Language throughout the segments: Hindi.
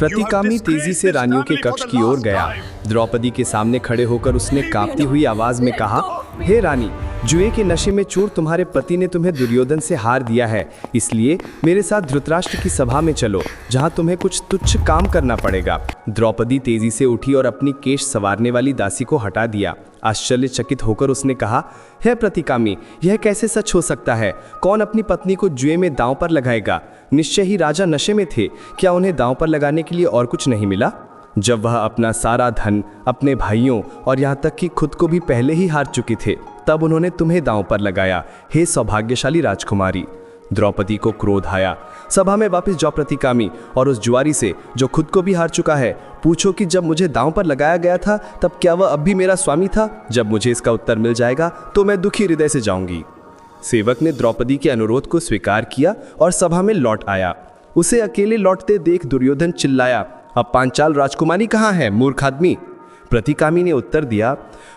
प्रतिकामी तेजी से रानियों के कक्ष की ओर गया। द्रौपदी के सामने खड़े होकर उसने कांपती हुई आवाज में कहा, हे रानी, जुए के नशे में चूर तुम्हारे पति ने तुम्हें दुर्योधन से हार दिया है, इसलिए मेरे साथ धृतराष्ट्र की सभा में चलो, जहां तुम्हें कुछ तुच्छ काम करना पड़ेगा। द्रौपदी तेजी से उठी और अपनी केश संवारने वाली दासी को हटा दिया। आश्चर्यचकित होकर उसने कहा, हे प्रतिकामी, यह कैसे सच हो सकता है? कौन अपनी पत्नी को जुए में दांव पर लगाएगा? निश्चय ही राजा नशे में थे। क्या उन्हें दांव पर लगाने के लिए और कुछ नहीं मिला? जब वह अपना सारा धन, अपने भाइयों और यहाँ तक कि खुद को भी पहले ही हार चुके थे, तब उन्होंने तुम्हें दांव पर लगाया, हे सौभाग्यशाली राजकुमारी। द्रौपदी को क्रोध आया। सभा में वापस जाओ प्रतिकामी, और उस जुआरी से जो खुद को भी हार चुका है, पूछो कि जब मुझे दांव पर लगाया गया था तब क्या वह अब भी मेरा स्वामी था? जब मुझे इसका उत्तर मिल जाएगा तो मैं दुखी हृदय से जाऊंगी। सेवक ने द्रौपदी के अनुरोध को स्वीकार किया और सभा में लौट आया। उसे अकेले लौटते देख दुर्योधन चिल्लाया, अब पांचाल राजकुमारी कहाँ है, मूर्ख आदमी? प्रतिकामी ने उत्तर दिया,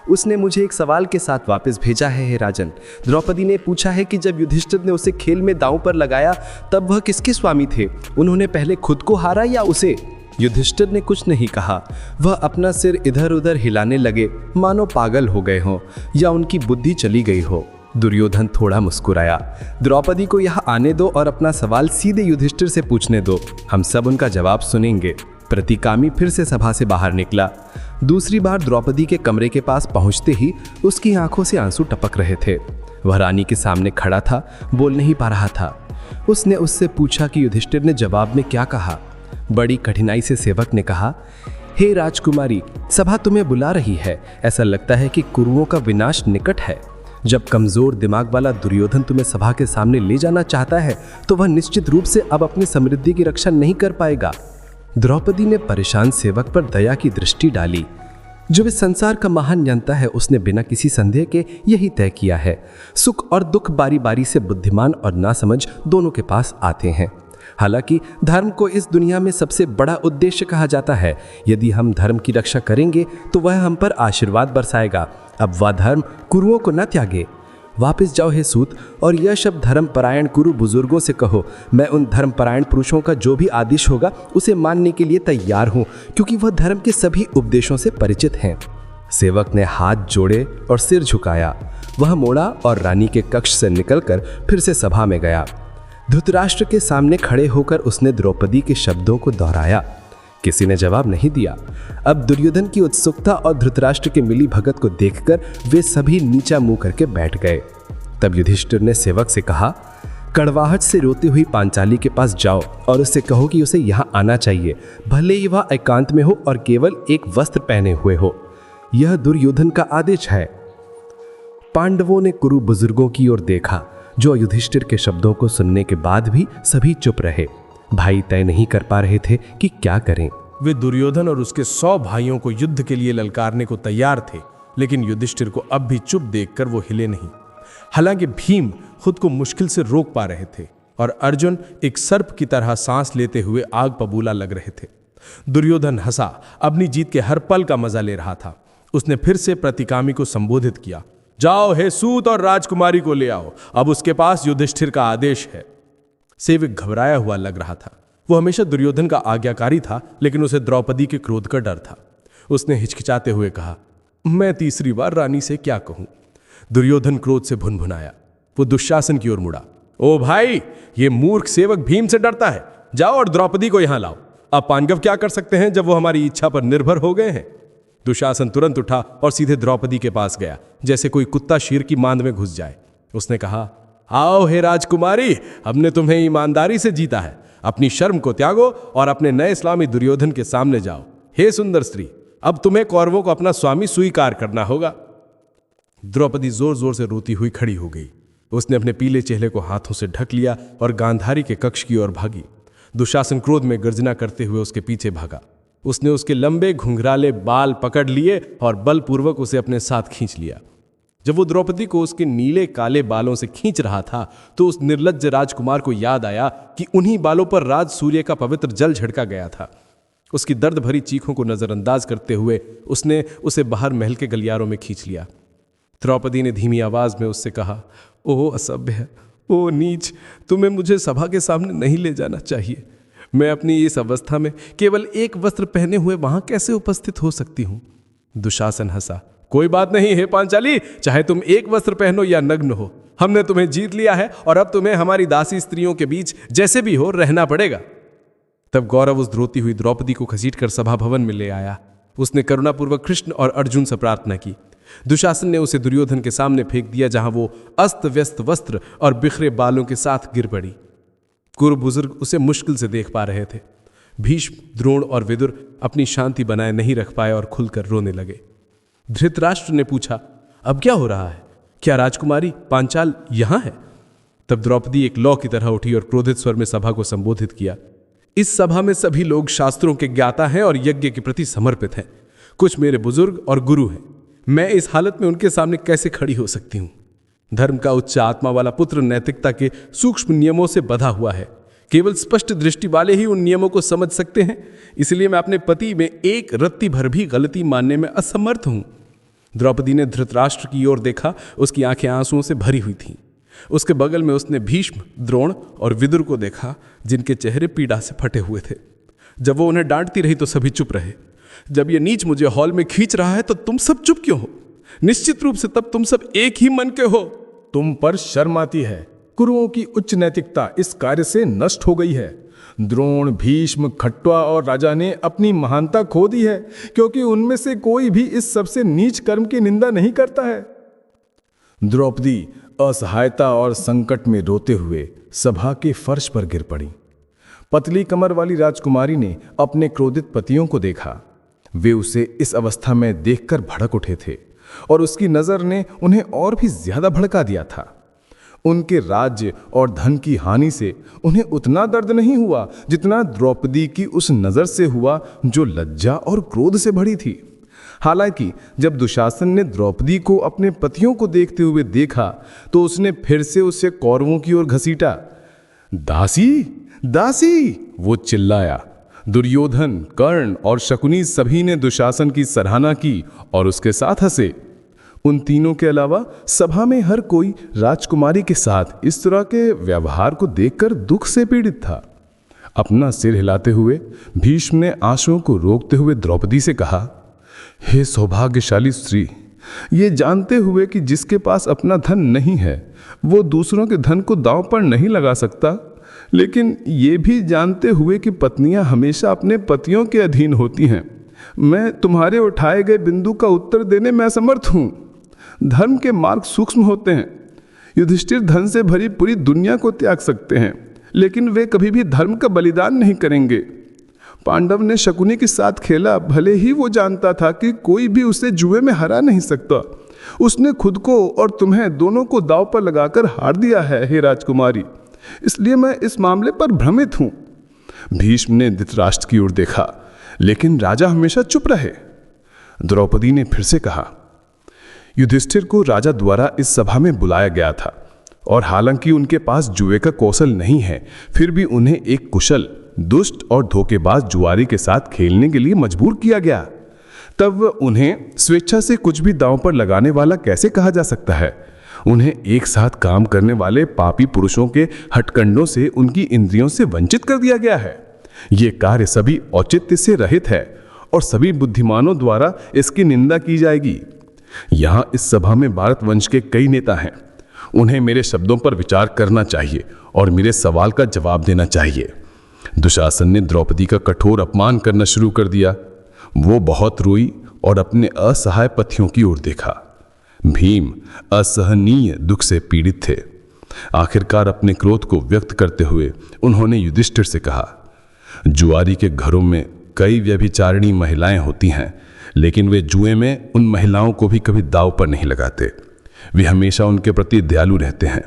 उसने मुझे एक सवाल के साथ वापस भेजा है, हे राजन। द्रौपदी ने पूछा है कि जब युधिष्ठिर ने उसे खेल में दांव पर लगाया तब वह किसके स्वामी थे? उन्होंने पहले खुद को हारा या उसे? युधिष्ठिर ने कुछ नहीं कहा। वह अपना सिर इधर उधर हिलाने लगे, मानो पागल हो गए हों या उनकी बुद्धि चली गई हो। दुर्योधन थोड़ा मुस्कुराया। द्रौपदी को यहाँ आने दो और अपना सवाल सीधे युधिष्ठिर से पूछने दो, हम सब उनका जवाब सुनेंगे। प्रतिकामी फिर से सभा से बाहर निकला। दूसरी बार द्रौपदी के कमरे के पास पहुंचते ही उसकी आंखों से आंसू टपक रहे थे। वह रानी के सामने खड़ा था, बोल नहीं पा रहा था। उसने उससे पूछा कि युधिष्ठिर ने जवाब में क्या कहा। बड़ी कठिनाई से सेवक ने कहा, हे राजकुमारी, सभा तुम्हें बुला रही है। ऐसा लगता है कि कुरुओं का विनाश निकट है। जब कमजोर दिमाग वाला दुर्योधन तुम्हें सभा के सामने ले जाना चाहता है तो वह निश्चित रूप से अब अपनी समृद्धि की रक्षा नहीं कर पाएगा। द्रौपदी ने परेशान सेवक पर दया की दृष्टि डाली। जो इस संसार का महान नियंता है, उसने बिना किसी संदेह के यही तय किया है, सुख और दुख बारी बारी से बुद्धिमान और नासमझ दोनों के पास आते हैं। हालांकि धर्म को इस दुनिया में सबसे बड़ा उद्देश्य कहा जाता है। यदि हम धर्म की रक्षा करेंगे तो वह हम पर आशीर्वाद बरसाएगा। अब वह धर्म कुरुओं को न त्यागे। वापस जाओ हे सूत, और यह शब्द धर्मपरायण कुरु बुजुर्गों से कहो, मैं उन धर्मपरायण पुरुषों का जो भी आदेश होगा उसे मानने के लिए तैयार हूँ, क्योंकि वह धर्म के सभी उपदेशों से परिचित हैं। सेवक ने हाथ जोड़े और सिर झुकाया। वह मोड़ा और रानी के कक्ष से निकलकर फिर से सभा में गया। धृतराष्ट्र के सामने खड़े होकर उसने द्रौपदी के शब्दों को दोहराया। किसी ने जवाब नहीं दिया। अब दुर्योधन की उत्सुकता और धृतराष्ट्र के मिली भगत को देखकर वे सभी नीचा मुंह करके बैठ गए। तब युधिष्ठिर ने सेवक से कहा, कड़वाहट से रोती हुई पांचाली के पास जाओ और उससे कहो कि उसे यहाँ आना चाहिए, भले ही वह एकांत में हो और केवल एक वस्त्र पहने हुए हो। यह दुर्योधन का आदेश है। पांडवों ने कुरु बुजुर्गों की ओर देखा, जो युधिष्ठिर के शब्दों को सुनने के बाद भी सभी चुप रहे। भाई तय नहीं कर पा रहे थे कि क्या करें। वे दुर्योधन और उसके 100 भाइयों को युद्ध के लिए ललकारने को तैयार थे, लेकिन युधिष्ठिर को अब भी चुप देखकर वो हिले नहीं। हालांकि भीम खुद को मुश्किल से रोक पा रहे थे और अर्जुन एक सर्प की तरह सांस लेते हुए आग बबूला लग रहे थे। दुर्योधन हंसा, अपनी जीत के हर पल का मजा ले रहा था। उसने फिर से प्रतिकामी को संबोधित किया, जाओ हे सूत और राजकुमारी को ले आओ, अब उसके पास युधिष्ठिर का आदेश है। सेवक घबराया हुआ लग रहा था। वो हमेशा दुर्योधन का आज्ञाकारी था, लेकिन उसे द्रौपदी के क्रोध का डर था। उसने हिचकिचाते हुए कहा, मैं तीसरी बार रानी से क्या कहूं? दुर्योधन क्रोध से भुनभुनाया। वो दुशासन की ओर मुड़ा। ओ भाई, ये मूर्ख सेवक भीम से डरता है। जाओ और द्रौपदी को यहां लाओ। अब पांडव क्या कर सकते हैं जब वो हमारी इच्छा पर निर्भर हो गए हैं? दुशासन तुरंत उठा और सीधे द्रौपदी के पास गया, जैसे कोई कुत्ता शेर की मांद में घुस जाए। उसने कहा, आओ हे राजकुमारी, हमने तुम्हें ईमानदारी से जीता है। अपनी शर्म को त्यागो और अपने नए स्वामी दुर्योधन के सामने जाओ। हे सुंदर स्त्री, अब तुम्हें कौरवों को अपना स्वामी स्वीकार करना होगा। द्रौपदी जोर जोर से रोती हुई खड़ी हो गई। उसने अपने पीले चेहरे को हाथों से ढक लिया और गांधारी के कक्ष की ओर भागी। दुशासन क्रोध में गर्जना करते हुए उसके पीछे भागा। उसने उसके लंबे घुंघराले बाल पकड़ लिए और बलपूर्वक उसे अपने साथ खींच लिया। जब वो द्रौपदी को उसके नीले काले बालों से खींच रहा था तो उस निर्लज्ज राजकुमार को याद आया कि उन्हीं बालों पर राज सूर्य का पवित्र जल झड़का गया था। उसकी दर्द भरी चीखों को नजरअंदाज करते हुए उसने उसे बाहर महल के गलियारों में खींच लिया। द्रौपदी ने धीमी आवाज में उससे कहा, ओ असभ्य, ओ नीच, तुम्हें मुझे सभा के सामने नहीं ले जाना चाहिए। मैं अपनी इस अवस्था में केवल एक वस्त्र पहने हुए वहां कैसे उपस्थित हो सकती हूं? दुशासन हंसा। कोई बात नहीं हे पांचाली, चाहे तुम एक वस्त्र पहनो या नग्न हो, हमने तुम्हें जीत लिया है और अब तुम्हें हमारी दासी स्त्रियों के बीच जैसे भी हो रहना पड़ेगा। तब गौरव उस धोती हुई द्रौपदी को घसीटकर सभा भवन में ले आया। उसने करुणापूर्वक कृष्ण और अर्जुन से प्रार्थना की। दुशासन ने उसे दुर्योधन के सामने फेंक दिया, जहां वो अस्त व्यस्त वस्त्र और बिखरे बालों के साथ गिर पड़ी। कुरु बुजुर्ग उसे मुश्किल से देख पा रहे थे। भीष्म, द्रोण और विदुर अपनी शांति बनाए नहीं रख पाए और खुलकर रोने लगे। धृतराष्ट्र ने पूछा, अब क्या हो रहा है? क्या राजकुमारी पांचाल यहां है? तब द्रौपदी एक लौ की तरह उठी और क्रोधित स्वर में सभा को संबोधित किया। इस सभा में सभी लोग शास्त्रों के ज्ञाता हैं और यज्ञ के प्रति समर्पित हैं। कुछ मेरे बुजुर्ग और गुरु हैं। मैं इस हालत में उनके सामने कैसे खड़ी हो सकती हूं? धर्म का उच्च आत्मा वाला पुत्र नैतिकता के सूक्ष्म नियमों से बंधा हुआ है। केवल स्पष्ट दृष्टि वाले ही उन नियमों को समझ सकते हैं। इसलिए मैं अपने पति में एक रत्ती भर भी गलती मानने में असमर्थ हूं। द्रौपदी ने धृतराष्ट्र की ओर देखा। उसकी आंखें आंसुओं से भरी हुई थीं। उसके बगल में उसने भीष्म, द्रोण और विदुर को देखा, जिनके चेहरे पीड़ा से फटे हुए थे। जब वो उन्हें डांटती रही तो सभी चुप रहे। जब ये नीच मुझे हॉल में खींच रहा है तो तुम सब चुप क्यों हो? निश्चित रूप से तब तुम सब एक ही मन के हो। तुम पर शर्म आती है। कुरुओं की उच्च नैतिकता इस कार्य से नष्ट हो गई है। द्रोण, भीष्म, खट्वा और राजा ने अपनी महानता खो दी है, क्योंकि उनमें से कोई भी इस सबसे नीच कर्म की निंदा नहीं करता है। द्रौपदी असहायता और संकट में रोते हुए सभा के फर्श पर गिर पड़ी। पतली कमर वाली राजकुमारी ने अपने क्रोधित पतियों को देखा। वे उसे इस अवस्था में देखकर भड़क उठे थे और उसकी नजर ने उन्हें और भी ज्यादा भड़का दिया था। उनके राज्य और धन की हानि से उन्हें उतना दर्द नहीं हुआ जितना द्रौपदी की उस नजर से हुआ, जो लज्जा और क्रोध से भरी थी। हालांकि जब दुशासन ने द्रौपदी को अपने पतियों को देखते हुए देखा तो उसने फिर से उसे कौरवों की ओर घसीटा। दासी, दासी, वो चिल्लाया। दुर्योधन, कर्ण और शकुनी सभी ने दुशासन की सराहना की और उसके साथ हंसे। उन तीनों के अलावा सभा में हर कोई राजकुमारी के साथ इस तरह के व्यवहार को देखकर दुख से पीड़ित था। अपना सिर हिलाते हुए भीष्म ने आंसुओं को रोकते हुए द्रौपदी से कहा, हे सौभाग्यशाली स्त्री, ये जानते हुए कि जिसके पास अपना धन नहीं है वो दूसरों के धन को दांव पर नहीं लगा सकता, लेकिन ये भी जानते हुए कि पत्नियां हमेशा अपने पतियों के अधीन होती हैं, मैं तुम्हारे उठाए गए बिंदु का उत्तर देने में असमर्थ हूं। धर्म के मार्ग सूक्ष्म होते हैं। युधिष्ठिर धन से भरी पूरी दुनिया को त्याग सकते हैं, लेकिन वे कभी भी धर्म का बलिदान नहीं करेंगे। पांडव ने शकुनी के साथ खेला, भले ही वो जानता था कि कोई भी उसे जुए में हरा नहीं सकता। उसने खुद को और तुम्हें दोनों को दांव पर लगाकर हार दिया है, हे राजकुमारी। इसलिए मैं इस मामले पर भ्रमित हूं। भीष्म ने धृतराष्ट्र की ओर देखा, लेकिन राजा हमेशा चुप रहे। द्रौपदी ने फिर से कहा, युधिष्ठिर को राजा द्वारा इस सभा में बुलाया गया था और हालांकि उनके पास जुए का कौशल नहीं है, फिर भी उन्हें एक कुशल, दुष्ट और धोखेबाज जुआरी के साथ खेलने के लिए मजबूर किया गया। तब उन्हें स्वेच्छा से कुछ भी दांव पर लगाने वाला कैसे कहा जा सकता है? उन्हें एक साथ काम करने वाले पापी पुरुषों के हथकंडों से उनकी इंद्रियों से वंचित कर दिया गया है। ये कार्य सभी औचित्य से रहित है और सभी बुद्धिमानों द्वारा इसकी निंदा की जाएगी। यहाँ इस सभा में भारत वंश के कई नेता हैं। उन्हें मेरे शब्दों पर विचार करना चाहिए और मेरे सवाल का जवाब देना चाहिए। दुशासन ने द्रौपदी का कठोर अपमान करना शुरू कर दिया। वो बहुत रोई और अपने असहाय पतियों की ओर देखा। भीम असहनीय दुख से पीड़ित थे। आखिरकार अपने क्रोध को व्यक्त करते हुए उन्होंने युधिष्ठिर से कहा, जुआरी के घरों में कई व्यभिचारिणी महिलाएं होती हैं, लेकिन वे जुए में उन महिलाओं को भी कभी दांव पर नहीं लगाते। वे हमेशा उनके प्रति दयालु रहते हैं।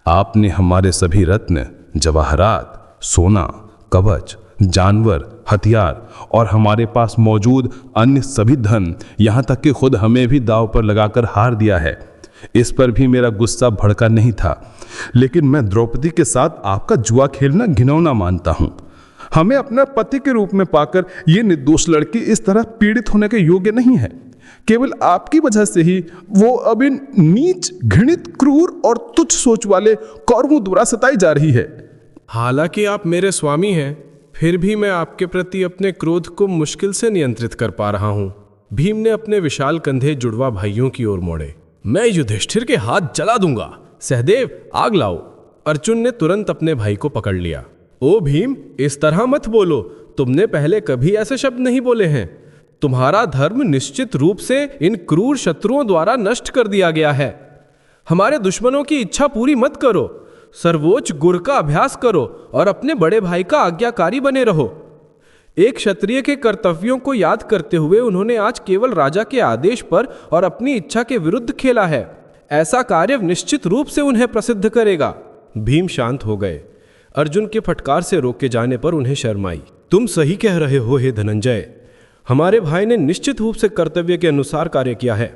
आपने हमारे सभी रत्न, जवाहरात, सोना, कवच, जानवर, हथियार और हमारे पास मौजूद अन्य सभी धन, यहाँ तक कि खुद हमें भी दांव पर लगाकर हार दिया है। इस पर भी मेरा गुस्सा भड़का नहीं था, लेकिन मैं द्रौपदी के साथ आपका जुआ खेलना घिनौना मानता हूँ। हमें अपना पति के रूप में पाकर ये निर्दोष लड़की इस तरह पीड़ित होने के योग्य नहीं है। केवल आपकी वजह से ही वो अब इन नीच, घृणित, क्रूर और तुच्छ सोच वाले कौरवों द्वारा सताई जा रही है। हालांकि आप मेरे स्वामी हैं, फिर भी मैं आपके प्रति अपने क्रोध को मुश्किल से नियंत्रित कर पा रहा हूं। भीम ने अपने विशाल कंधे जुड़वा भाइयों की ओर मोड़े। मैं युधिष्ठिर के हाथ जला दूंगा। सहदेव, आग लाओ। अर्जुन ने तुरंत अपने भाई को पकड़ लिया। ओ भीम, इस तरह मत बोलो। तुमने पहले कभी ऐसे शब्द नहीं बोले हैं। तुम्हारा धर्म निश्चित रूप से इन क्रूर शत्रुओं द्वारा नष्ट कर दिया गया है। हमारे दुश्मनों की इच्छा पूरी मत करो। सर्वोच्च गुर का अभ्यास करो और अपने बड़े भाई का आज्ञाकारी बने रहो। एक क्षत्रिय के कर्तव्यों को याद करते हुए उन्होंने आज केवल राजा के आदेश पर और अपनी इच्छा के विरुद्ध खेला है। ऐसा कार्य निश्चित रूप से उन्हें प्रसिद्ध करेगा। भीम शांत हो गए। अर्जुन के फटकार से रोके जाने पर उन्हें शर्म आई। तुम सही कह रहे हो हे धनंजय। हमारे भाई ने निश्चित रूप से कर्तव्य के अनुसार कार्य किया है।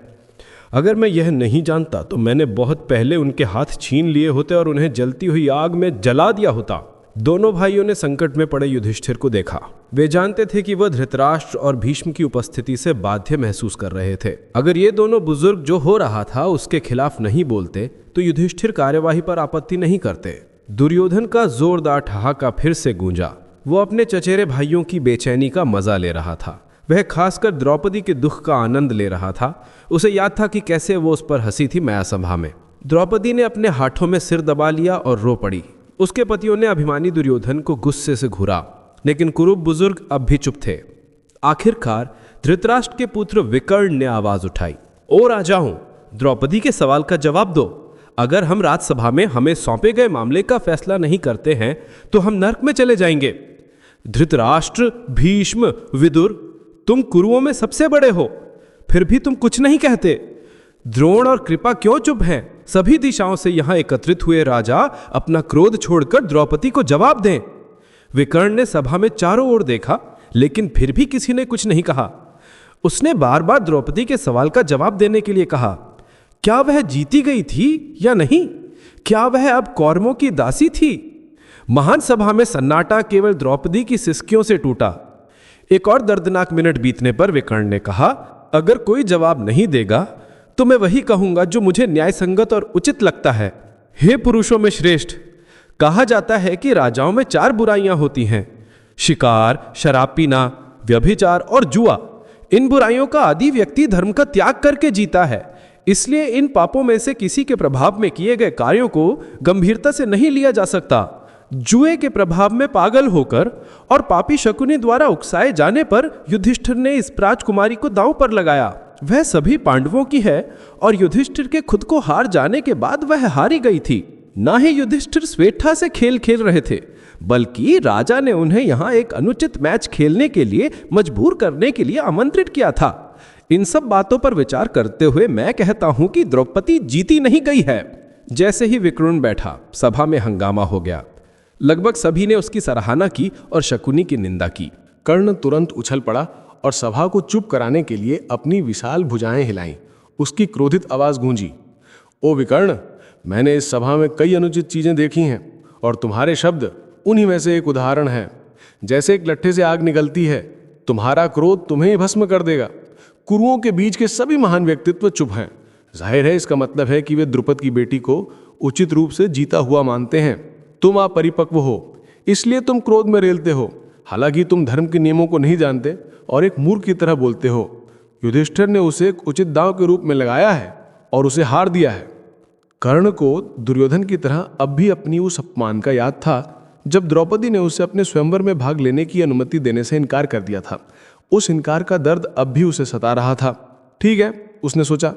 अगर मैं यह नहीं जानता तो मैंने बहुत पहले उनके हाथ छीन लिए होते और उन्हें जलती हुई आग में जला दिया होता। दोनों भाइयों ने संकट में पड़े युधिष्ठिर को देखा। वे जानते थे कि वह धृतराष्ट्र और भीष्म की उपस्थिति से बाध्य महसूस कर रहे थे। अगर ये दोनों बुजुर्ग जो हो रहा था उसके खिलाफ नहीं बोलते तो युधिष्ठिर कार्यवाही पर आपत्ति नहीं करते। दुर्योधन का जोरदार ठहाका फिर से गूंजा। वो अपने चचेरे भाइयों की बेचैनी का मजा ले रहा था। वह खासकर द्रौपदी के दुख का आनंद ले रहा था। उसे याद था कि कैसे वो उस पर हंसी थी माया सभा में। द्रौपदी ने अपने हाथों में सिर दबा लिया और रो पड़ी। उसके पतियों ने अभिमानी दुर्योधन को गुस्से से घूरा, लेकिन कुरुप बुजुर्ग अब भी चुप थे। आखिरकार धृतराष्ट्र के पुत्र विकर्ण ने आवाज उठाई, ओ राजाओं, द्रौपदी के सवाल का जवाब दो। अगर हम राजसभा में हमें सौंपे गए मामले का फैसला नहीं करते हैं तो हम नरक में चले जाएंगे। धृतराष्ट्र, भीष्म, विदुर, तुम कुरुओं में सबसे बड़े हो, फिर भी तुम कुछ नहीं कहते। द्रोण और कृपा क्यों चुप हैं? सभी दिशाओं से यहां एकत्रित हुए राजा अपना क्रोध छोड़कर द्रौपदी को जवाब दें। विकर्ण ने सभा में चारों ओर देखा, लेकिन फिर भी किसी ने कुछ नहीं कहा। उसने बार बार द्रौपदी के सवाल का जवाब देने के लिए कहा। क्या वह जीती गई थी या नहीं? क्या वह अब कौरवों की दासी थी? महान सभा में सन्नाटा केवल द्रौपदी की सिसकियों से टूटा। एक और दर्दनाक मिनट बीतने पर विकर्ण ने कहा, अगर कोई जवाब नहीं देगा तो मैं वही कहूंगा जो मुझे न्याय संगत और उचित लगता है। हे पुरुषों में श्रेष्ठ, कहा जाता है कि राजाओं में 4 बुराइयां होती हैं, शिकार, शराब पीना, व्यभिचार और जुआ। इन बुराइयों का आदि व्यक्ति धर्म का त्याग करके जीता है। इसलिए इन पापों में से किसी के प्रभाव में किए गए कार्यों को गंभीरता से नहीं लिया जा सकता। जुए के प्रभाव में पागल होकर और पापी शकुनी द्वारा उकसाए जाने पर युधिष्ठिर ने इस राजकुमारी को दांव पर लगाया। वह सभी पांडवों की है और युधिष्ठिर के खुद को हार जाने के बाद वह हारी गई थी। ना ही युधिष्ठिर स्वेच्छा से खेल खेल रहे थे, बल्कि राजा ने उन्हें यहां एक अनुचित मैच खेलने के लिए मजबूर करने के लिए आमंत्रित किया था। इन सब बातों पर विचार करते हुए मैं कहता हूं कि द्रौपदी जीती नहीं गई है। जैसे ही विकर्ण बैठा, सभा में हंगामा हो गया। लगभग सभी ने उसकी सराहना की और शकुनी की निंदा की। कर्ण तुरंत उछल पड़ा और सभा को चुप कराने के लिए अपनी विशाल भुजाएं हिलाईं। उसकी क्रोधित आवाज गूंजी, ओ विकर्ण, मैंने इस सभा में कई अनुचित चीजें देखी हैं और तुम्हारे शब्द उन्हीं में से एक उदाहरण है। जैसे एक लट्ठे से आग निकलती है, तुम्हारा क्रोध तुम्हें ही भस्म कर देगा। कुरुओं के बीच के सभी महान व्यक्तित्व चुप हैं। जाहिर है इसका मतलब है कि वे द्रुपद की बेटी को उचित रूप से जीता हुआ मानते हैं। तुम अपरिपक्व हो, इसलिए तुम क्रोध में रेलते हो। हालांकि तुम धर्म के नियमों को नहीं जानते और एक मूर्ख की तरह बोलते हो। युधिष्ठिर ने उसे एक उचित दांव के रूप में लगाया है और उसे हार दिया है। कर्ण को दुर्योधन की तरह अब भी अपनी उस अपमान का याद था जब द्रौपदी ने उसे अपने स्वयंवर में भाग लेने की अनुमति देने से इनकार कर दिया था। उस इनकार का दर्द अब भी उसे सता रहा था। ठीक है, उसने सोचा,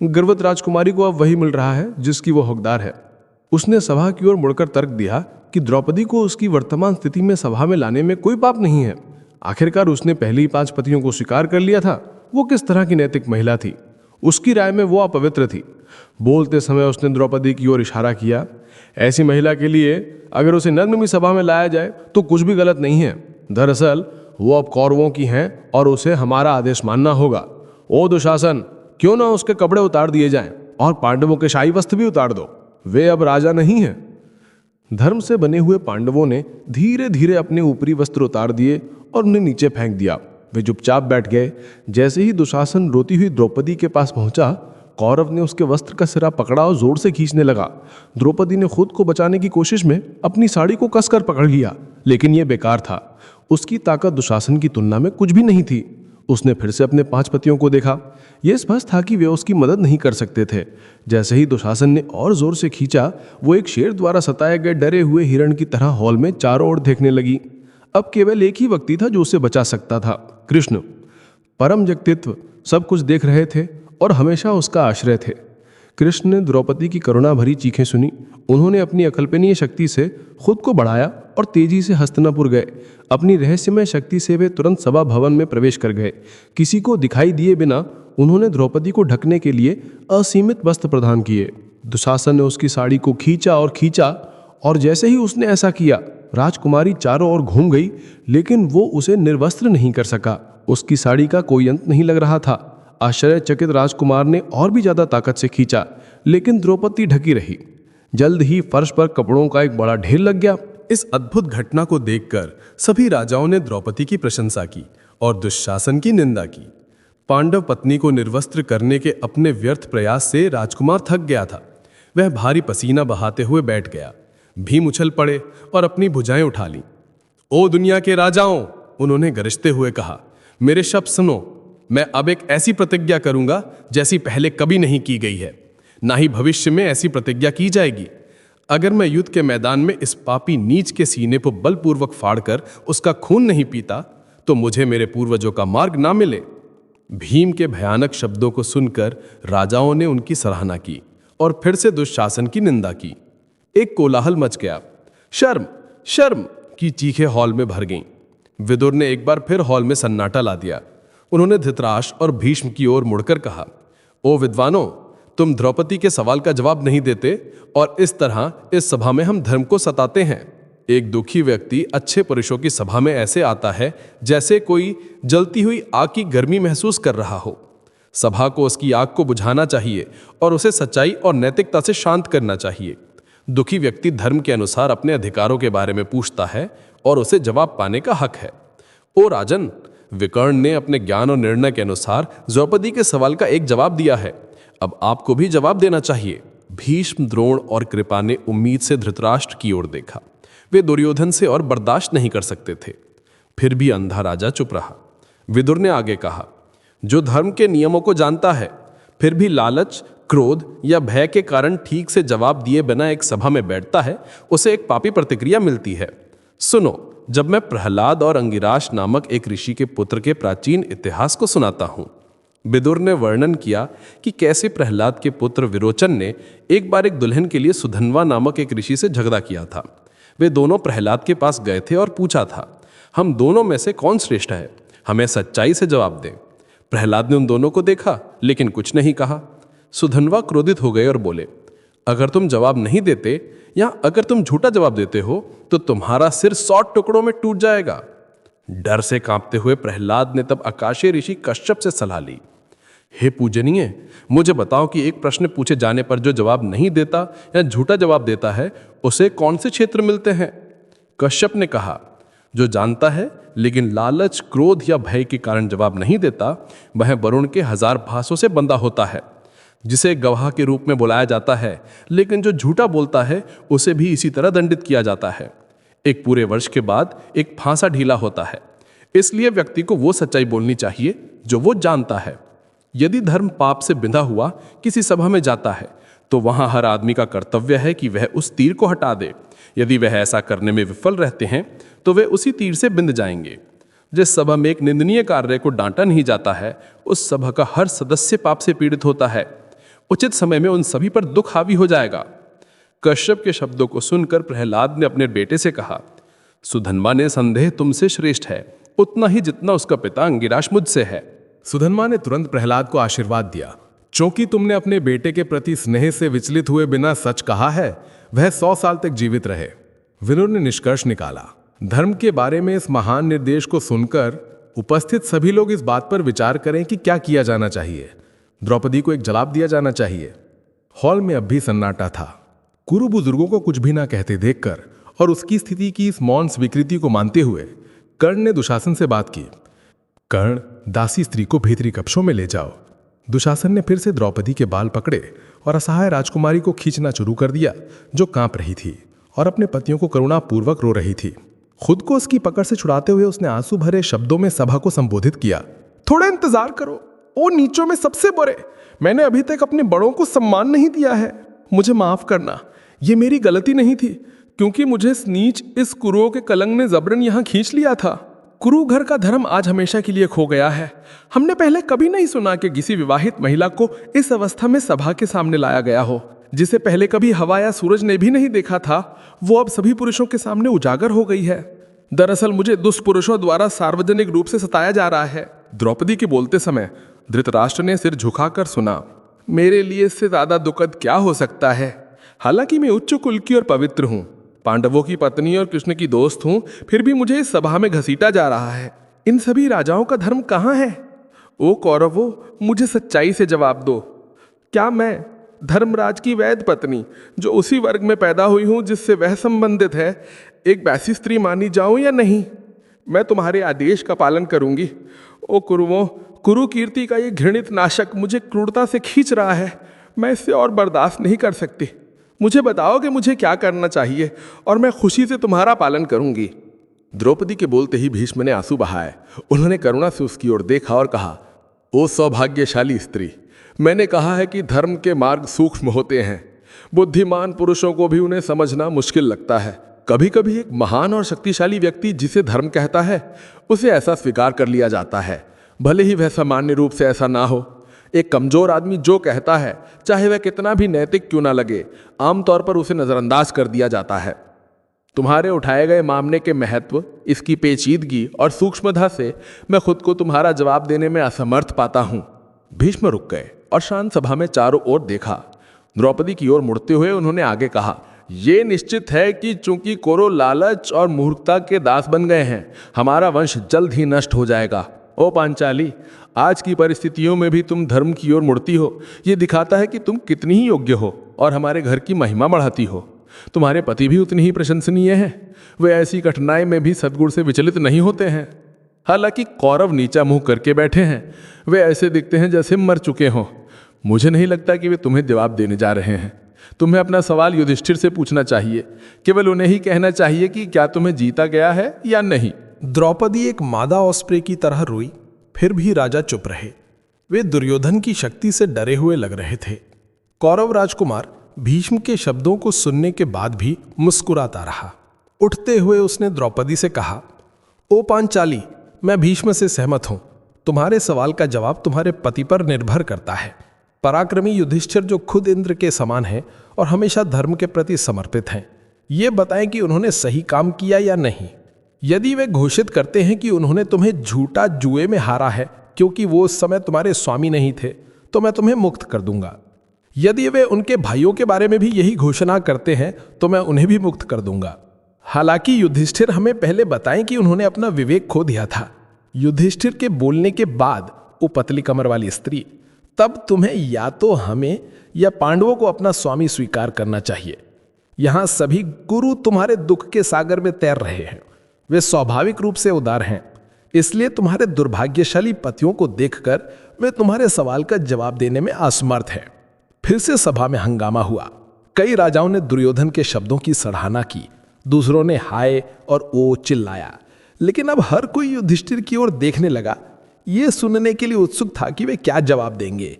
गर्वत राजकुमारी को अब वही मिल रहा है जिसकी वो हकदार है। उसने सभा की ओर मुड़कर तर्क दिया कि द्रौपदी को उसकी वर्तमान स्थिति में सभा में लाने में कोई पाप नहीं है। आखिरकार उसने पहले ही 5 पतियों को स्वीकार कर लिया था। वो किस तरह की नैतिक महिला थी? उसकी राय में वो अपवित्र थी। बोलते समय उसने द्रौपदी की ओर इशारा किया। ऐसी महिला के लिए अगर उसे नग्न सभा में लाया जाए तो कुछ भी गलत नहीं है। दरअसल वो अब कौरवों की हैं और उसे हमारा आदेश मानना होगा। ओ दुशासन, क्यों ना उसके कपड़े उतार दिए जाएं और पांडवों के शाही वस्त्र भी उतार दो। वे अब राजा नहीं हैं। धर्म से बने हुए पांडवों ने धीरे धीरे अपने ऊपरी वस्त्र उतार दिए और उन्हें नीचे फेंक दिया। वे चुपचाप बैठ गए। जैसे ही दुशासन रोती हुई द्रौपदी के पास पहुंचा, कौरव ने उसके वस्त्र का सिरा पकड़ा और जोर से खींचने लगा। द्रौपदी ने खुद को बचाने की कोशिश में अपनी साड़ी को कसकर पकड़ लिया, लेकिन यह बेकार था। उसकी ताकत दुशासन की तुलना में कुछ भी नहीं थी। उसने फिर से अपने 5 पतियों को देखा। यह स्पष्ट था कि वे उसकी मदद नहीं कर सकते थे। जैसे ही दुशासन ने और जोर से खींचा, वो एक शेर द्वारा सताए गए डरे हुए हिरण की तरह हॉल में चारों ओर देखने लगी। अब केवल एक ही व्यक्ति था जो उसे बचा सकता था, कृष्ण। परम व्यक्तित्व सब कुछ देख रहे थे और हमेशा उसका आश्रय थे। कृष्ण ने द्रौपदी की करुणा भरी चीखें सुनी। उन्होंने अपनी अकल्पनीय शक्ति से खुद को बढ़ाया और तेजी से हस्तिनापुर गए। अपनी रहस्यमय शक्ति से वे तुरंत सभा भवन में प्रवेश कर गए। किसी को दिखाई दिए बिना उन्होंने द्रौपदी को ढकने के लिए असीमित वस्त्र प्रदान किए। दुशासन ने उसकी साड़ी को खींचा और जैसे ही उसने ऐसा किया, राजकुमारी चारों ओर घूम गई, लेकिन वो उसे निर्वस्त्र नहीं कर सका। उसकी साड़ी का कोई अंत नहीं लग रहा था। आश्चर्यचकित राजकुमार ने और भी ज्यादा ताकत से खींचा, लेकिन द्रौपदी ढकी रही। जल्द ही फर्श पर कपड़ों का एक बड़ा ढेर लग गया। इस अद्भुत घटना को देखकर सभी राजाओं ने द्रौपदी की प्रशंसा की और दुशासन की निंदा की। पांडव पत्नी को निर्वस्त्र करने के अपने व्यर्थ प्रयास से राजकुमार थक गया था। वह भारी पसीना बहाते हुए बैठ गया। भीम उछल पड़े और अपनी भुजाएं उठा लीं। ओ दुनिया के राजाओं, उन्होंने गरजते हुए कहा, मेरे शब्द सुनो। मैं अब एक ऐसी प्रतिज्ञा करूंगा जैसी पहले कभी नहीं की गई है, ना ही भविष्य में ऐसी प्रतिज्ञा की जाएगी। अगर मैं युद्ध के मैदान में इस पापी नीच के सीने को बलपूर्वक फाड़कर उसका खून नहीं पीता, तो मुझे मेरे पूर्वजों का मार्ग ना मिले। भीम के भयानक शब्दों को सुनकर राजाओं ने उनकी सराहना की और फिर से दुशासन की निंदा की। एक कोलाहल मच गया। शर्म, शर्म की चीखें हॉल में भर गईं। विदुर ने एक बार फिर हॉल में सन्नाटा ला दिया। उन्होंने धृतराष्ट्र और भीष्म की ओर मुड़कर कहा, ओ विद्वानों, तुम द्रौपदी के सवाल का जवाब नहीं देते और इस तरह इस सभा में हम धर्म को सताते हैं। एक दुखी व्यक्ति अच्छे पुरुषों की सभा में ऐसे आता है जैसे कोई जलती हुई आग की गर्मी महसूस कर रहा हो। सभा को उसकी आग को बुझाना चाहिए और उसे सच्चाई और नैतिकता से शांत करना चाहिए। दुखी व्यक्ति धर्म के अनुसार अपने अधिकारों के बारे में पूछता है और उसे जवाब पाने का हक है। ओ राजन, विकर्ण ने अपने ज्ञान और निर्णय के अनुसार द्रौपदी के सवाल का एक जवाब दिया है। अब आपको भी जवाब देना चाहिए। भीष्म, द्रोण और कृपा ने उम्मीद से धृतराष्ट्र की ओर देखा। वे दुर्योधन से और बर्दाश्त नहीं कर सकते थे। फिर भी अंधा राजा चुप रहा। विदुर ने आगे कहा, जो धर्म के नियमों को जानता है, फिर भी लालच, क्रोध या भय के कारण ठीक से जवाब दिए बिना एक सभा में बैठता है, उसे एक पापी प्रतिक्रिया मिलती है। सुनो, जब मैं प्रहलाद और अंगिराश नामक एक ऋषि के पुत्र के प्राचीन इतिहास को सुनाता हूं। विदुर ने वर्णन किया कि कैसे प्रहलाद के पुत्र विरोचन ने एक बार एक दुल्हन के लिए सुधन्वा नामक एक ऋषि से झगड़ा किया था। वे दोनों प्रहलाद के पास गए थे और पूछा था, हम दोनों में से कौन श्रेष्ठ है, हमें सच्चाई से जवाब दें। प्रहलाद ने उन दोनों को देखा लेकिन कुछ नहीं कहा। सुधन्वा क्रोधित हो गए और बोले, अगर तुम जवाब नहीं देते या अगर तुम झूठा जवाब देते हो तो तुम्हारा सिर 100 टुकड़ों में टूट जाएगा। डर से कांपते हुए प्रहलाद ने तब आकाशीय ऋषि कश्यप से सलाह ली, हे पूजनीय, मुझे बताओ कि एक प्रश्न पूछे जाने पर जो जवाब नहीं देता या झूठा जवाब देता है, उसे कौन से क्षेत्र मिलते हैं? कश्यप ने कहा, जो जानता है लेकिन लालच, क्रोध या भय के कारण जवाब नहीं देता, वह वरुण के 1000 भासों से बंधा होता है, जिसे गवाह के रूप में बुलाया जाता है, लेकिन जो झूठा बोलता है उसे भी इसी तरह दंडित किया जाता है। एक पूरे वर्ष के बाद एक फांसा ढीला होता है। इसलिए व्यक्ति को वो सच्चाई बोलनी चाहिए जो वो जानता है। यदि धर्म पाप से बिंधा हुआ किसी सभा में जाता है तो वहां हर आदमी का कर्तव्य है कि वह उस तीर को हटा दे। यदि वह ऐसा करने में विफल रहते हैं तो वे उसी तीर से बिंध जाएंगे। जिस सभा में एक निंदनीय कार्य को डांटा नहीं जाता है, उस सभा का हर सदस्य पाप से पीड़ित होता है। उचित समय में उन सभी पर दुख हावी हो जाएगा। कश्यप के शब्दों को सुनकर प्रहलाद ने अपने बेटे से कहा, सुधन्वा ने संदेह तुमसे श्रेष्ठ है, उतना ही जितना उसका पिता अंगिराश मुझसे है। सुधन्वा ने तुरंत प्रहलाद को आशीर्वाद दिया, चूंकि तुमने अपने बेटे के प्रति स्नेह से विचलित हुए बिना सच कहा है, वह 100 साल तक जीवित रहे। विदुर ने निष्कर्ष निकाला। धर्म के बारे में इस महान निर्देश को सुनकर उपस्थित सभी लोग इस बात पर विचार करें कि क्या किया जाना चाहिए। द्रौपदी को एक जवाब दिया जाना चाहिए। हॉल में अब भी सन्नाटा था। कुरु बुजुर्गों को कुछ भी ना कहते देखकर और उसकी स्थिति की इस मौन स्वीकृति को मानते हुए कर्ण ने दुशासन से बात की। कर्ण, दासी स्त्री को भीतरी कक्षों में ले जाओ। दुशासन ने फिर से द्रौपदी के बाल पकड़े और असहाय राजकुमारी को खींचना शुरू कर दिया, जो कांप रही थी और अपने पतियों को करुणापूर्वक रो रही थी। खुद को उसकी पकड़ से छुड़ाते हुए उसने आंसू भरे शब्दों में सभा को संबोधित किया। थोड़ा इंतजार करो, ओ नीचों में सबसे बुरे, मैंने अभी तक अपने बड़ों को सम्मान नहीं दिया है। मुझे माफ करना, ये मेरी गलती नहीं थी, क्योंकि मुझे नीच इस कुरुओं के कलंक ने जबरन यहाँ खींच लिया था। कुरु घर का धर्म आज हमेशा के लिए खो गया है। हमने पहले कभी नहीं सुना कि किसी विवाहित महिला को इस अवस्था में सभा के सामने लाया गया हो, जिसे पहले कभी हवा या सूरज ने भी नहीं देखा था। वो अब सभी पुरुषों के सामने उजागर हो गई है। दरअसल मुझे दुष्पुरुषों द्वारा सार्वजनिक रूप से सताया जा रहा है। द्रौपदी के बोलते समय धृतराष्ट्र ने सिर झुकाकर सुना। मेरे लिए इससे ज्यादा दुखद क्या हो सकता है? हालांकि मैं उच्च कुल की और पवित्र हूँ, पांडवों की पत्नी और कृष्ण की दोस्त हूँ, फिर भी मुझे इस सभा में घसीटा जा रहा है। इन सभी राजाओं का धर्म कहाँ है? ओ कौरवों, मुझे सच्चाई से जवाब दो। क्या मैं धर्मराज की वैध पत्नी, जो उसी वर्ग में पैदा हुई हूँ जिससे वह संबंधित है, एक वैसी स्त्री मानी जाऊं या नहीं? मैं तुम्हारे आदेश का पालन करूंगी। ओ कुरुओं, कुरु कीर्ति का ये घृणित नाशक मुझे क्रूरता से खींच रहा है। मैं इससे और बर्दाश्त नहीं कर सकती। मुझे बताओ कि मुझे क्या करना चाहिए और मैं खुशी से तुम्हारा पालन करूंगी। द्रौपदी के बोलते ही भीष्म ने आंसू बहाए। उन्होंने करुणा से उसकी ओर देखा और कहा, ओ सौभाग्यशाली स्त्री, मैंने कहा है कि धर्म के मार्ग सूक्ष्म होते हैं। बुद्धिमान पुरुषों को भी उन्हें समझना मुश्किल लगता है। कभी कभी एक महान और शक्तिशाली व्यक्ति जिसे धर्म कहता है, उसे ऐसा स्वीकार कर लिया जाता है, भले ही वह सामान्य रूप से ऐसा ना हो। एक कमजोर आदमी जो कहता है, चाहे वह कितना भी नैतिक क्यों ना लगे, आमतौर पर उसे नजरअंदाज कर दिया जाता है। तुम्हारे उठाए गए मामले के महत्व, इसकी पेचीदगी और सूक्ष्मता से मैं खुद को तुम्हारा जवाब देने में असमर्थ पाता हूं। भीष्म रुक गए और शांत सभा में चारों ओर देखा। द्रौपदी की ओर मुड़ते हुए उन्होंने आगे कहा, ये निश्चित है कि चूंकि कौरव लालच और मूर्खता के दास बन गए हैं, हमारा वंश जल्द ही नष्ट हो जाएगा। ओ पांचाली, आज की परिस्थितियों में भी तुम धर्म की ओर मुड़ती हो। ये दिखाता है कि तुम कितनी ही योग्य हो और हमारे घर की महिमा बढ़ाती हो। तुम्हारे पति भी उतनी ही प्रशंसनीय हैं। वे ऐसी कठिनाई में भी सद्गुण से विचलित नहीं होते हैं। हालांकि कौरव नीचा मुंह करके बैठे हैं। वे ऐसे दिखते हैं जैसे मर चुके हों। मुझे नहीं लगता कि वे तुम्हें जवाब देने जा रहे हैं। तुम्हें अपना सवाल युधिष्ठिर से पूछना चाहिए। केवल उन्हें ही कहना चाहिए कि क्या तुम्हें जीता गया है या नहीं। द्रौपदी एक मादा ऑस्प्रे की तरह रोई, फिर भी राजा चुप रहे। वे दुर्योधन की शक्ति से डरे हुए लग रहे थे। कौरव राजकुमार भीष्म के शब्दों को सुनने के बाद भी मुस्कुराता रहा। उठते हुए उसने द्रौपदी से कहा, ओ पांचाली, मैं भीष्म से सहमत हूं। तुम्हारे सवाल का जवाब तुम्हारे पति पर निर्भर करता है। पराक्रमी युधिष्ठिर जो खुद इंद्र के समान है और हमेशा धर्म के प्रति समर्पित हैं, ये बताएं कि उन्होंने सही काम किया या नहीं। यदि वे घोषित करते हैं कि उन्होंने तुम्हें झूठा जुए में हारा है क्योंकि वो उस समय तुम्हारे स्वामी नहीं थे, तो मैं तुम्हें मुक्त कर दूंगा। यदि वे उनके भाइयों के बारे में भी यही घोषणा करते हैं तो मैं उन्हें भी मुक्त कर दूंगा। हालांकि युधिष्ठिर हमें पहले बताएं कि उन्होंने अपना विवेक खो दिया था। युधिष्ठिर के बोलने के बाद वो पतली कमर वाली स्त्री, तब तुम्हें या तो हमें या पांडवों को अपना स्वामी स्वीकार करना चाहिए। यहां सभी गुरु तुम्हारे दुख के सागर में तैर रहे हैं। वे स्वाभाविक रूप से उदार हैं, इसलिए तुम्हारे दुर्भाग्यशाली पतियों को देखकर वे तुम्हारे सवाल का जवाब देने में असमर्थ हैं। फिर से सभा में हंगामा हुआ। कई राजाओं ने दुर्योधन के शब्दों की सराहना की, दूसरों ने हाय और ओ चिल्लाया। लेकिन अब हर कोई युधिष्ठिर की ओर देखने लगा, ये सुनने के लिए उत्सुक था कि वे क्या जवाब देंगे।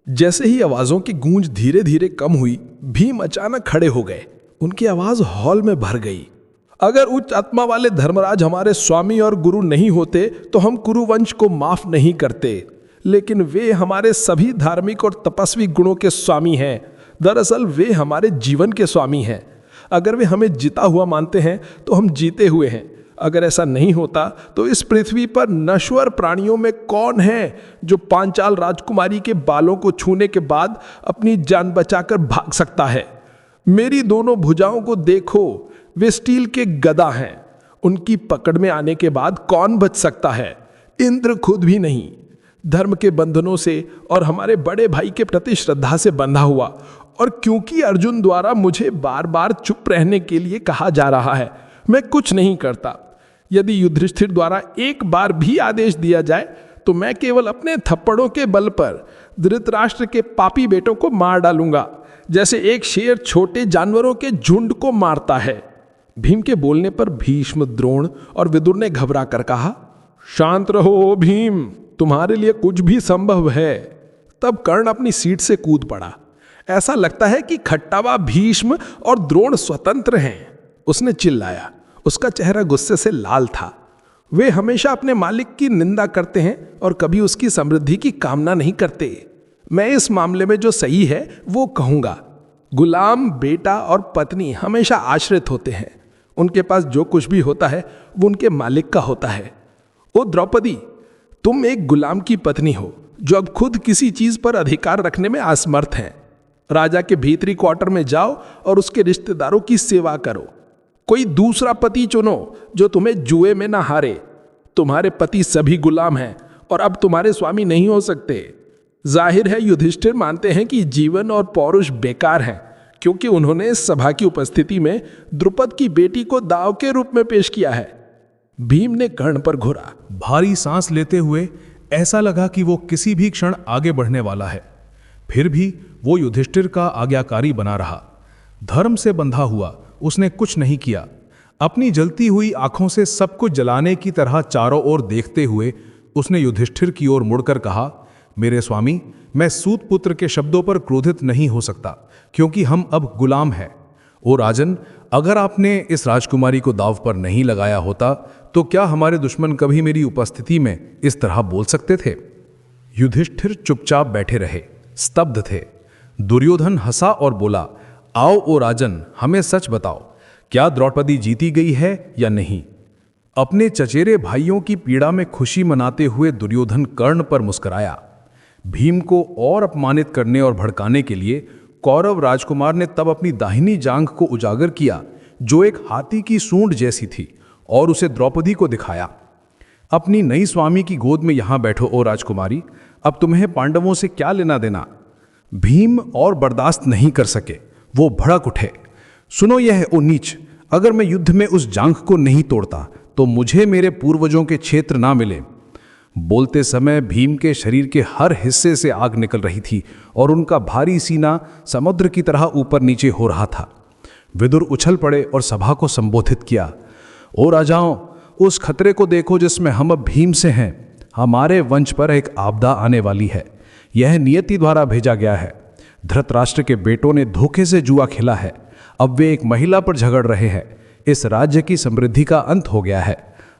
जैसे ही आवाजों की गूंज धीरे धीरे कम हुई, भीम अचानक खड़े हो गए। उनकी आवाज हॉल में भर गई। अगर उच्च आत्मा वाले धर्मराज हमारे स्वामी और गुरु नहीं होते तो हम कुरुवंश को माफ नहीं करते, लेकिन वे हमारे सभी धार्मिक और तपस्वी गुणों के स्वामी हैं। दरअसल वे हमारे जीवन के स्वामी हैं। अगर वे हमें जीता हुआ मानते हैं तो हम जीते हुए हैं। अगर ऐसा नहीं होता तो इस पृथ्वी पर नश्वर प्राणियों में कौन है जो पांचाल राजकुमारी के बालों को छूने के बाद अपनी जान बचाकर भाग सकता है। मेरी दोनों भुजाओं को देखो, वे स्टील के गदा हैं। उनकी पकड़ में आने के बाद कौन बच सकता है? इंद्र खुद भी नहीं। धर्म के बंधनों से और हमारे बड़े भाई के प्रति श्रद्धा से बंधा हुआ, और क्योंकि अर्जुन द्वारा मुझे बार बार चुप रहने के लिए कहा जा रहा है, मैं कुछ नहीं करता। यदि युधिष्ठिर द्वारा एक बार भी आदेश दिया जाए तो मैं केवल अपने थप्पड़ों के बल पर धृतराष्ट्र के पापी बेटों को मार डालूंगा, जैसे एक शेर छोटे जानवरों के झुंड को मारता है। भीम के बोलने पर भीष्म, द्रोण और विदुर ने घबरा कर कहा, शांत रहो भीम, तुम्हारे लिए कुछ भी संभव है। तब कर्ण अपनी सीट से कूद पड़ा। ऐसा लगता है कि खट्टावा भीष्म और द्रोण स्वतंत्र हैं। उसने चिल्लाया। उसका चेहरा गुस्से से लाल था। वे हमेशा अपने मालिक की निंदा करते हैं और कभी उसकी समृद्धि की कामना नहीं करते। मैं इस मामले में जो सही है वो कहूंगा। गुलाम, बेटा और पत्नी हमेशा आश्रित होते हैं। उनके पास जो कुछ भी होता है वो उनके मालिक का होता है। ओ द्रौपदी, तुम एक गुलाम की पत्नी हो जो अब खुद किसी चीज पर अधिकार रखने में असमर्थ हैं। राजा के भीतरी क्वार्टर में जाओ और उसके रिश्तेदारों की सेवा करो। कोई दूसरा पति चुनो जो तुम्हें जुए में ना हारे। तुम्हारे पति सभी गुलाम हैं और अब तुम्हारे स्वामी नहीं हो सकते। जाहिर है युधिष्ठिर मानते हैं कि जीवन और पौरुष बेकार हैं, क्योंकि उन्होंने इस सभा की उपस्थिति में द्रुपद की बेटी को दाव के रूप में पेश किया है। भीम ने कर्ण पर घुरा। भारी सांस लेते हुए ऐसा लगा कि वो किसी भी क्षण आगे बढ़ने वाला है। फिर भी वो युधिष्ठिर का आज्ञाकारी बना रहा। धर्म से बंधा हुआ उसने कुछ नहीं किया। अपनी जलती हुई आंखों से सब कुछ जलाने की तरह चारों ओर देखते हुए उसने युधिष्ठिर की ओर मुड़कर कहा, मेरे स्वामी, मैं सूत पुत्र के शब्दों पर क्रोधित नहीं हो सकता, क्योंकि हम अब गुलाम हैं। ओ राजन, अगर आपने इस राजकुमारी को दाव पर नहीं लगाया होता तो क्या हमारे दुश्मन कभी मेरी उपस्थिति में इस तरह बोल सकते थे? युधिष्ठिर चुपचाप बैठे रहे, स्तब्ध थे। दुर्योधन हंसा और बोला, आओ ओ राजन, हमें सच बताओ, क्या द्रौपदी जीती गई है या नहीं? अपने चचेरे भाइयों की पीड़ा में खुशी मनाते हुए दुर्योधन कर्ण पर मुस्कुराया। भीम को और अपमानित करने और भड़काने के लिए कौरव राजकुमार ने तब अपनी दाहिनी जांघ को उजागर किया, जो एक हाथी की सूंड जैसी थी, और उसे द्रौपदी को दिखाया। अपनी नई स्वामी की गोद में यहां बैठो ओ राजकुमारी, अब तुम्हें पांडवों से क्या लेना देना? भीम और बर्दाश्त नहीं कर सके, वो भड़क उठे। सुनो यह ओ नीच, अगर मैं युद्ध में उस जांघ को नहीं तोड़ता तो मुझे मेरे पूर्वजों के क्षेत्र ना मिले। बोलते समय भीम के शरीर के हर हिस्से से आग निकल रही थी और उनका भारी सीना समुद्र की तरह ऊपर नीचे हो रहा था। विदुर उछल पड़े और सभा को संबोधित किया, ओ राजाओं, उस खतरे को देखो जिसमें हम अब भीम से हैं। हमारे वंश पर एक आपदा आने वाली है। यह नियति द्वारा भेजा गया है। धृतराष्ट्र के बेटों ने धोखे से जुआ खेला है। अब वे एक महिला पर झगड़ रहे हैं। इस राज्य की समृद्धि का अंत हो गया है।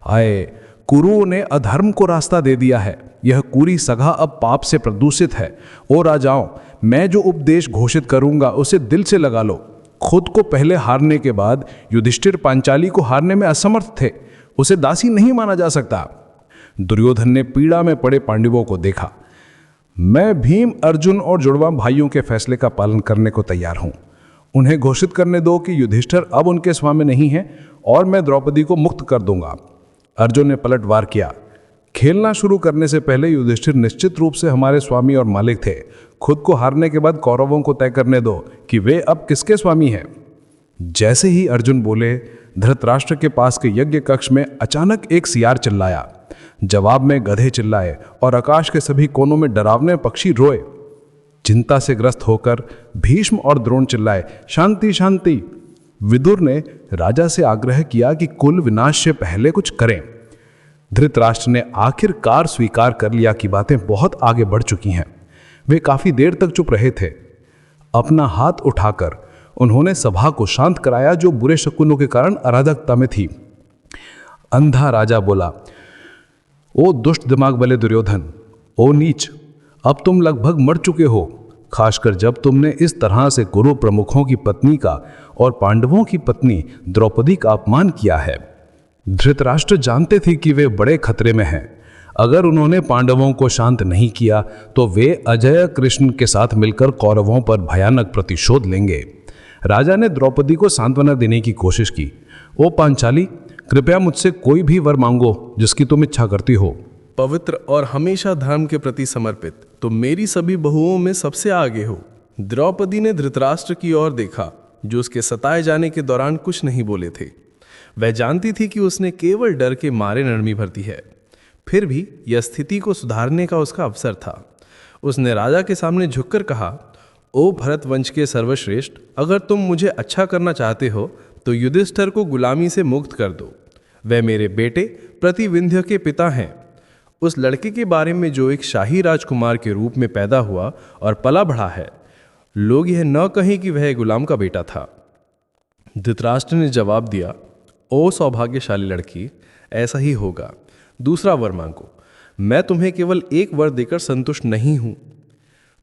आए, कुरुओं ने अधर्म को रास्ता दे दिया है। यह कुरी सभा अब पाप से प्रदूषित है। ओ राजाओं, मैं जो उपदेश घोषित करूंगा उसे दिल से लगा लो। खुद को पहले हारने के बाद युधिष्ठिर पांचाली को हारने में असमर्थ थे। उसे दासी नहीं माना जा सकता। दुर्योधन ने पीड़ा में पड़े पांडवों को देखा। मैं भीम, अर्जुन और जुड़वा भाइयों के फैसले का पालन करने को तैयार हूं। उन्हें घोषित करने दो कि युधिष्ठिर अब उनके स्वामी नहीं है और मैं द्रौपदी को मुक्त कर दूंगा। अर्जुन ने पलटवार किया। खेलना शुरू करने से पहले युधिष्ठिर निश्चित रूप से हमारे स्वामी और मालिक थे। खुद को हारने के बाद कौरवों को तय करने दो कि वे अब किसके स्वामी हैं। जैसे ही अर्जुन बोले, धृतराष्ट्र के पास के यज्ञ कक्ष में अचानक एक सियार चिल्लाया। जवाब में गधे चिल्लाए और आकाश के सभी कोनों में डरावने पक्षी रोए। चिंता से ग्रस्त होकर भीष्म और द्रोण चिल्लाए, शांति शांति। विदुर ने राजा से आग्रह किया कि कुल विनाश से पहले कुछ करें। धृतराष्ट्र ने आखिरकार स्वीकार कर लिया कि बातें बहुत आगे बढ़ चुकी हैं। वे काफी देर तक चुप रहे थे। अपना हाथ उठाकर उन्होंने सभा को शांत कराया, जो बुरे शकुनों के कारण अराजकता में थी। अंधा राजा बोला, ओ दुष्ट दिमाग वाले दुर्योधन, ओ नीच, अब तुम लगभग मर चुके हो, खासकर जब तुमने इस तरह से कुरु प्रमुखों की पत्नी का और पांडवों की पत्नी द्रौपदी का अपमान किया है। धृतराष्ट्र जानते थे कि वे बड़े खतरे में हैं। अगर उन्होंने पांडवों को शांत नहीं किया तो वे अजय कृष्ण के साथ मिलकर कौरवों पर भयानक प्रतिशोध लेंगे। राजा ने द्रौपदी को सांत्वना देने की कोशिश की। ओ पांचाली, कृपया मुझसे कोई भी वर मांगो जिसकी तुम इच्छा करती हो। पवित्र और हमेशा धर्म के प्रति समर्पित तो मेरी सभी बहुओं में सबसे आगे हो। द्रौपदी ने धृतराष्ट्र की ओर देखा, जो उसके सताए जाने के दौरान कुछ नहीं बोले थे। वह जानती थी कि उसने केवल डर के मारे नरमी भरती है। फिर भी यह स्थिति को सुधारने का उसका अवसर था। उसने राजा के सामने झुककर कहा, ओ भरत वंश के सर्वश्रेष्ठ, अगर तुम मुझे अच्छा करना चाहते हो तो युधिष्ठिर को गुलामी से मुक्त कर दो। वह मेरे बेटे प्रतिविंध्य के पिता हैं। उस लड़के के बारे में जो एक शाही राजकुमार के रूप में पैदा हुआ और पला बढ़ा है, लोग यह न कहें कि वह गुलाम का बेटा था। धृतराष्ट्र ने जवाब दिया, ओ सौभाग्यशाली लड़की, ऐसा ही होगा। दूसरा वर मांगो, मैं तुम्हें केवल एक वर देकर संतुष्ट नहीं हूं।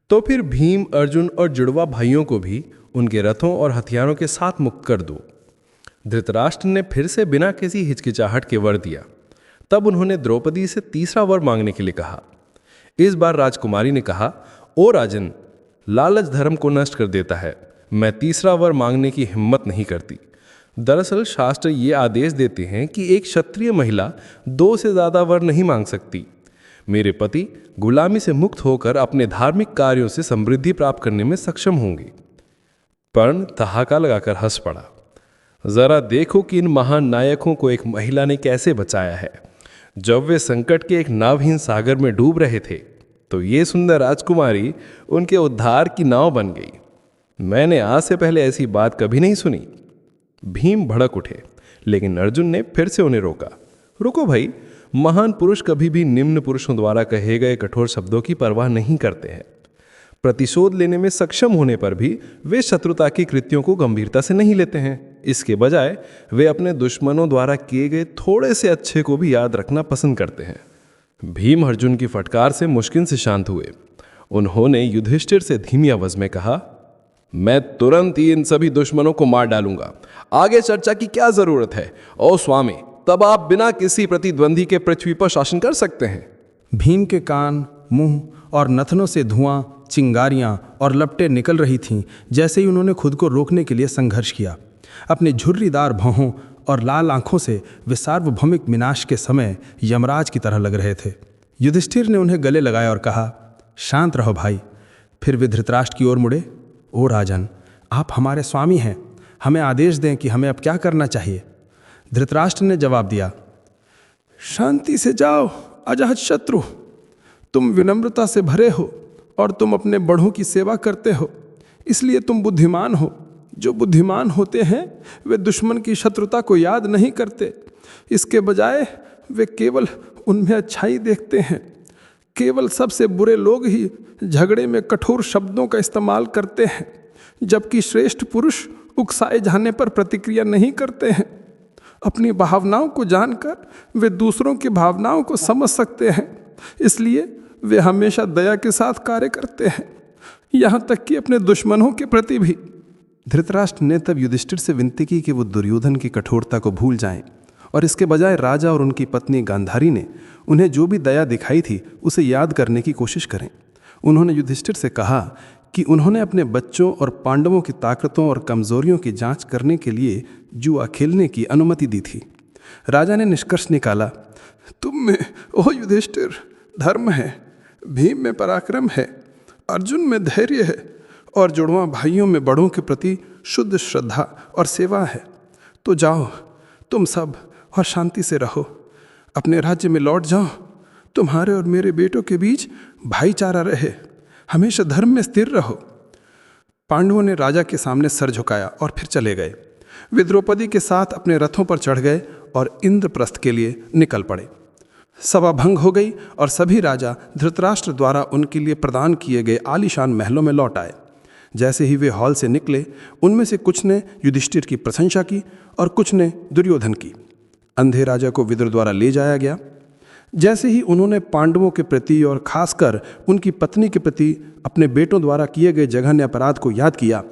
तो फिर भीम, अर्जुन और जुड़वा भाइयों को भी उनके रथों और हथियारों के साथ मुक्त कर दो। धृतराष्ट्र ने फिर से बिना किसी हिचकिचाहट के वर दिया। तब उन्होंने द्रौपदी से तीसरा वर मांगने के लिए कहा। इस बार राजकुमारी ने कहा, ओ राजन, लालच धर्म को नष्ट कर देता है। मैं तीसरा वर मांगने की हिम्मत नहीं करती। दरअसल शास्त्र ये आदेश देते हैं कि एक क्षत्रिय महिला 2 से ज़्यादा वर नहीं मांग सकती। मेरे पति गुलामी से मुक्त होकर अपने धार्मिक कार्यों से समृद्धि प्राप्त करने में सक्षम होंगे। पर्ण ठहाका लगाकर हंस पड़ा। जरा देखो कि इन महान नायकों को एक महिला ने कैसे बचाया है। जब वे संकट के एक नावहीन सागर में डूब रहे थे तो ये सुंदर राजकुमारी उनके उद्धार की नाव बन गई। मैंने आज से पहले ऐसी बात कभी नहीं सुनी। भीम भड़क उठे, लेकिन अर्जुन ने फिर से उन्हें रोका। रुको भाई, महान पुरुष कभी भी निम्न पुरुषों द्वारा कहे गए कठोर शब्दों की परवाह नहीं करते हैं। प्रतिशोध लेने में सक्षम होने पर भी वे शत्रुता के कृत्यों को गंभीरता से नहीं लेते हैं। इसके बजाय वे अपने दुश्मनों द्वारा किए गए थोड़े से अच्छे को भी याद रखना पसंद करते हैं। भीम अर्जुन की फटकार से मुश्किल से शांत हुए। उन्होंने युधिष्ठिर से धीमी आवाज में कहा, मैं तुरंत ही इन सभी दुश्मनों को मार डालूंगा। आगे चर्चा की क्या जरूरत है? ओ स्वामी, तब आप बिना किसी प्रतिद्वंदी के पृथ्वी पर शासन कर सकते हैं। भीम के कान, मुंह और नथनों से धुआं, चिंगारियां और लपटें निकल रही थीं जैसे ही उन्होंने खुद को रोकने के लिए संघर्ष किया। अपने झुर्रीदार भौहों और लाल आंखों से वे सार्वभौमिक विनाश के समय यमराज की तरह लग रहे थे। युधिष्ठिर ने उन्हें गले लगाया और कहा, शांत रहो भाई। फिर वे धृतराष्ट्र की ओर मुड़े। ओ राजन, आप हमारे स्वामी हैं, हमें आदेश दें कि हमें अब क्या करना चाहिए। धृतराष्ट्र ने जवाब दिया, शांति से जाओ अजात शत्रु। तुम विनम्रता से भरे हो और तुम अपने बड़ों की सेवा करते हो, इसलिए तुम बुद्धिमान हो। जो बुद्धिमान होते हैं वे दुश्मन की शत्रुता को याद नहीं करते। इसके बजाय वे केवल उनमें अच्छाई देखते हैं। केवल सबसे बुरे लोग ही झगड़े में कठोर शब्दों का इस्तेमाल करते हैं, जबकि श्रेष्ठ पुरुष उकसाए जाने पर प्रतिक्रिया नहीं करते हैं। अपनी भावनाओं को जानकर वे दूसरों की भावनाओं को समझ सकते हैं, इसलिए वे हमेशा दया के साथ कार्य करते हैं, यहाँ तक कि अपने दुश्मनों के प्रति भी। धृतराष्ट्र ने तब युधिष्ठिर से विनती की कि वो दुर्योधन की कठोरता को भूल जाएं और इसके बजाय राजा और उनकी पत्नी गांधारी ने उन्हें जो भी दया दिखाई थी उसे याद करने की कोशिश करें। उन्होंने युधिष्ठिर से कहा कि उन्होंने अपने बच्चों और पांडवों की ताकतों और कमजोरियों की जांच करने के लिए जुआ खेलने की अनुमति दी थी। राजा ने निष्कर्ष निकाला, तुम में ओ युधिष्ठिर धर्म है, भीम में पराक्रम है, अर्जुन में धैर्य है और जुड़वा भाइयों में बड़ों के प्रति शुद्ध श्रद्धा और सेवा है। तो जाओ तुम सब और शांति से रहो, अपने राज्य में लौट जाओ। तुम्हारे और मेरे बेटों के बीच भाईचारा रहे, हमेशा धर्म में स्थिर रहो। पांडवों ने राजा के सामने सर झुकाया और फिर चले गए। वे द्रौपदी के साथ अपने रथों पर चढ़ गए और इंद्रप्रस्थ के लिए निकल पड़े। सभा भंग हो गई और सभी राजा धृतराष्ट्र द्वारा उनके लिए प्रदान किए गए आलीशान महलों में लौट आए। जैसे ही वे हॉल से निकले, उनमें से कुछ ने युधिष्ठिर की प्रशंसा की और कुछ ने दुर्योधन की। अंधे राजा को विदुर द्वारा ले जाया गया। जैसे ही उन्होंने पांडवों के प्रति और खासकर उनकी पत्नी के प्रति अपने बेटों द्वारा किए गए जघन्य अपराध को याद किया,